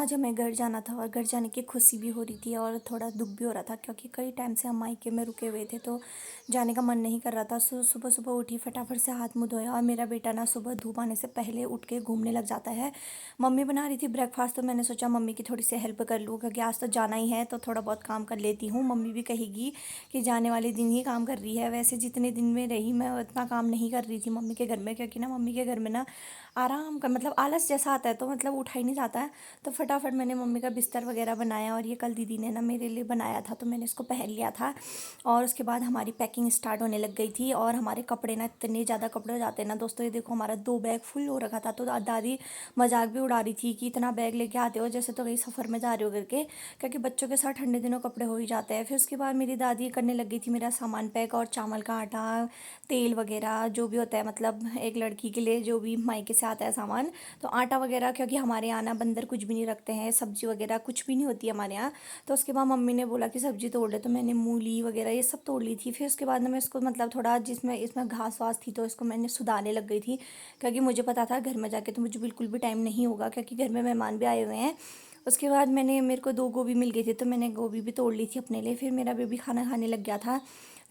आज हमें घर जाना था और घर जाने की खुशी भी हो रही थी और थोड़ा दुख भी हो रहा था क्योंकि कई टाइम से हम मायके में रुके हुए थे तो जाने का मन नहीं कर रहा था। सुबह सुबह उठी, फटाफट से हाथ मुँह धोया और मेरा बेटा ना सुबह धूप आने से पहले उठ के घूमने लग जाता है। मम्मी बना रही थी ब्रेकफास्ट तो मैंने सोचा मम्मी की थोड़ी सी हेल्प कर लूँ क्योंकि आज तो जाना ही है तो थोड़ा बहुत काम कर लेती हूँ। मम्मी भी कहेगी कि जाने वाले दिन ही काम कर रही है। वैसे जितने दिन में रही मैं उतना काम नहीं कर रही थी मम्मी के घर में, क्योंकि ना मम्मी के घर में ना आराम का मतलब आलस जैसा आता है तो मतलब उठा ही नहीं जाता है। तो फटाफट मैंने मम्मी का बिस्तर वगैरह बनाया और ये कल दीदी ने ना मेरे लिए बनाया था तो मैंने इसको पहन लिया था। और उसके बाद हमारी पैकिंग स्टार्ट होने लग गई थी और हमारे कपड़े ना इतने ज़्यादा कपड़े हो जाते हैं ना दोस्तों। ये देखो हमारा 2 बैग फुल हो रखा था तो दादी मजाक भी उड़ा रही थी कि इतना बैग लेके आते हो जैसे तो कहीं सफ़र में जा रहे हो करके, क्योंकि बच्चों के साथ ठंडे दिनों कपड़े हो ही जाते हैं। फिर उसके बाद मेरी दादी करने लग गई थी मेरा सामान पैक और चावल का आटा, तेल वगैरह जो भी होता है, मतलब एक लड़की के लिए जो भी मायके से आता है सामान। तो आटा वगैरह, क्योंकि हमारे यहाँ ना बंदर कुछ भी नहीं रखते हैं, सब्जी वगैरह कुछ भी नहीं होती है हमारे यहाँ। तो उसके बाद मम्मी ने बोला कि सब्जी तोड़ ले तो मैंने मूली वगैरह ये सब तोड़ ली थी। फिर उसके बाद ना मैं इसको मतलब थोड़ा जिसमें इसमें घास वास थी तो इसको मैंने सुधारने लग गई थी, क्योंकि मुझे पता था घर में जाके तो मुझे बिल्कुल भी टाइम नहीं होगा क्योंकि घर में मेहमान भी आए हुए हैं। उसके बाद मेरे को 2 गोभी मिल गई थी तो मैंने गोभी भी तोड़ ली थी अपने लिए। फिर मेरा बेबी खाना खाने लग गया था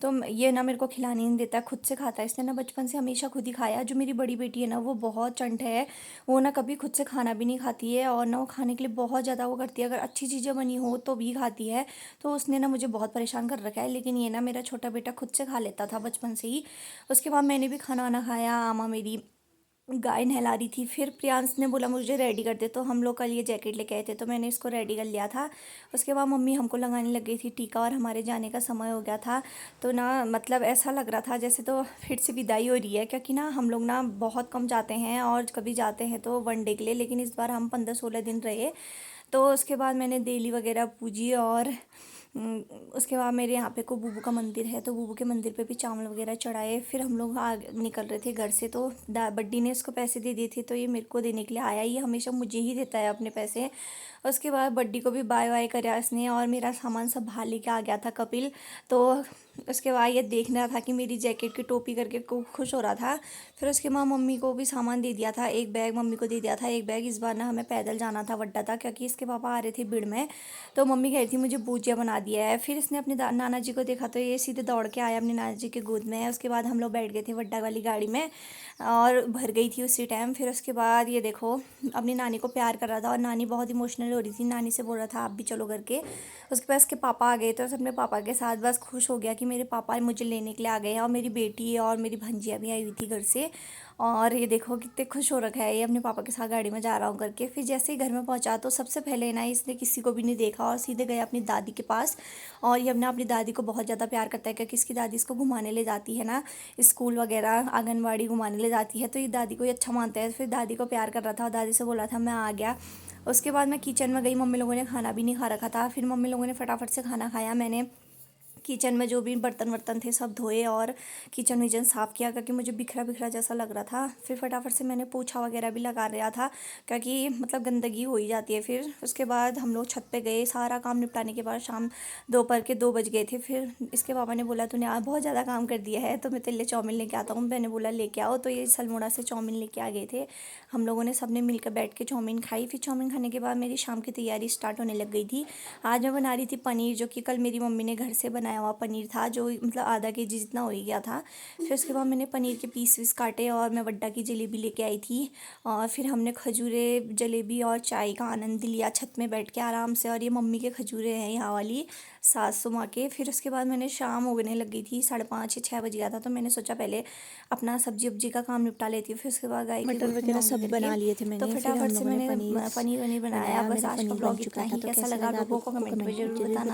तो ये ना मेरे को खिलाने नहीं देता, खुद से खाता है। इसने ना बचपन से हमेशा खुद ही खाया। जो मेरी बड़ी बेटी है ना वो बहुत चंट है, वो ना कभी खुद से खाना भी नहीं खाती है और ना वो खाने के लिए बहुत ज़्यादा वो करती है, अगर अच्छी चीज़ें बनी हो तो भी खाती है। तो उसने ना मुझे बहुत परेशान कर रखा है, लेकिन ये ना मेरा छोटा बेटा खुद से खा लेता था बचपन से ही। उसके बाद मैंने भी खाना वाना खाया, आमा मेरी गाय नहला रही थी। फिर प्रियांश ने बोला मुझे रेडी कर दे, तो हम लोग कल ये जैकेट लेके आए थे तो मैंने इसको रेडी कर लिया था। उसके बाद मम्मी हमको लगाने लग गई थी टीका और हमारे जाने का समय हो गया था। तो ना मतलब ऐसा लग रहा था जैसे तो फिर से विदाई हो रही है, क्योंकि ना हम लोग ना बहुत कम जाते हैं और कभी जाते हैं तो 1 डे के लिए, लेकिन इस बार हम 15-16 दिन रहे। तो उसके बाद मैंने देली वगैरह पूजी और उसके बाद मेरे यहाँ पे को बूबू का मंदिर है तो बूबू के मंदिर पे भी चावल वगैरह चढ़ाए। फिर हम लोग आगे निकल रहे थे घर से तो बड्डी ने इसको पैसे दे दिए थे तो ये मेरे को देने के लिए आया। ये हमेशा मुझे ही देता है अपने पैसे। उसके बाद बड्डी को भी बाय बाय कराया इसने और मेरा सामान सब बाहर लेके आ गया था कपिल। तो उसके बाद ये देख रहा था कि मेरी जैकेट की टोपी करके खूब खुश हो रहा था। फिर उसके बाद मम्मी को भी सामान दे दिया था, एक बैग मम्मी को दे दिया था, एक बैग इस बार ना हमें पैदल जाना था वड्डा था क्योंकि इसके पापा आ रहे थे भीड़ में। तो मम्मी कह रही थी मुझे भुजिया बना दिया है। फिर इसने अपने नाना जी को देखा तो ये सीधे दौड़ के आया अपने नाना जी के गोद में। उसके बाद हम लोग बैठ गए थे वड्डा वाली गाड़ी में और भर गई थी उसी टाइम। फिर उसके बाद ये देखो अपनी नानी को प्यार कर रहा था और नानी बहुत इमोशनल हो रही थी, नानी से बोल रहा था आप भी चलो करके। उसके बाद उसके पापा आ गए तो अपने पापा के साथ बस खुश हो गया कि मेरे पापा मुझे लेने के लिए आ गए हैं। और मेरी बेटी और मेरी भंजिया भी आई हुई थी घर से और ये देखो कितने खुश हो रखा है ये अपने पापा के साथ गाड़ी में जा रहा हूँ करके। फिर जैसे ही घर में पहुँचा तो सबसे पहले ना इसने किसी को भी नहीं देखा और सीधे गया अपनी दादी के पास। और ये अपनी दादी को बहुत ज़्यादा प्यार करता है क्योंकि इसकी दादी इसको घुमाने ले जाती है ना, स्कूल वगैरह आंगनवाड़ी घुमाने ले जाती है तो ये दादी को ही अच्छा मानता है। फिर दादी को प्यार कर रहा था और दादी से बोला था मैं आ गया। उसके बाद मैं किचन में गई, मम्मी लोगों ने खाना भी नहीं खा रखा था। फिर मम्मी लोगों ने फटाफट से खाना खाया। मैंने किचन में जो भी बर्तन वर्तन थे सब धोए और किचन विचन साफ़ किया क्योंकि मुझे बिखरा बिखरा जैसा लग रहा था। फिर फटाफट से मैंने पोछा वगैरह भी लगा लिया था क्योंकि मतलब गंदगी हो ही जाती है। फिर उसके बाद हम लोग छत पे गए, सारा काम निपटाने के बाद शाम दोपहर के 2 बज गए थे। फिर इसके पापा ने बोला तूने आज बहुत ज़्यादा काम कर दिया है तो मैं तेरे लिए चाउमीन लेके आता हूँ। मैंने बोला लेके आओ, तो ये सलमोड़ा से चाउमीन लेके आ गए थे। हम लोगों ने सबने मिलकर बैठ के चाउमीन खाई। फिर चाउमीन खाने के बाद मेरी शाम की तैयारी स्टार्ट होने लग गई थी। आज मैं बना रही थी पनीर, जो कि कल मेरी मम्मी ने घर से बनाया हुआ पनीर था जो मतलब आधा केजी जितना हो ही गया था। फिर उसके बाद मैंने पनीर के पीस वीस काटे और मैं वड्डा की जलेबी लेके आई थी। और फिर हमने खजूरे जलेबी और चाय का आनंद लिया छत में बैठ के आराम से। और ये मम्मी के खजूरे हैं यहाँ वाली, सासू माँ के। फिर उसके बाद मैंने शाम होने लग गई थी, 5:30 6 बज गया था तो मैंने सोचा पहले अपना सब्जी वब्जी का काम निपटा लेती हूँ, फिर उसके बाद गाय के मटर दूध वगैरह पिलाऊंगी सब करके। बना लिए थे तो मैंने। फिर हम फटाफट से लोगों ने मैंने पनीर पनीर वनीर बनाया। बनाया और बस मेरा आज का पनीर बन ब्लॉग चुका इतना था। ही, तो कैसा कैसा लगा लगा आप लोगों लोग को को कमेंट में कमेंट में ज़रूर ज़रूर बताना।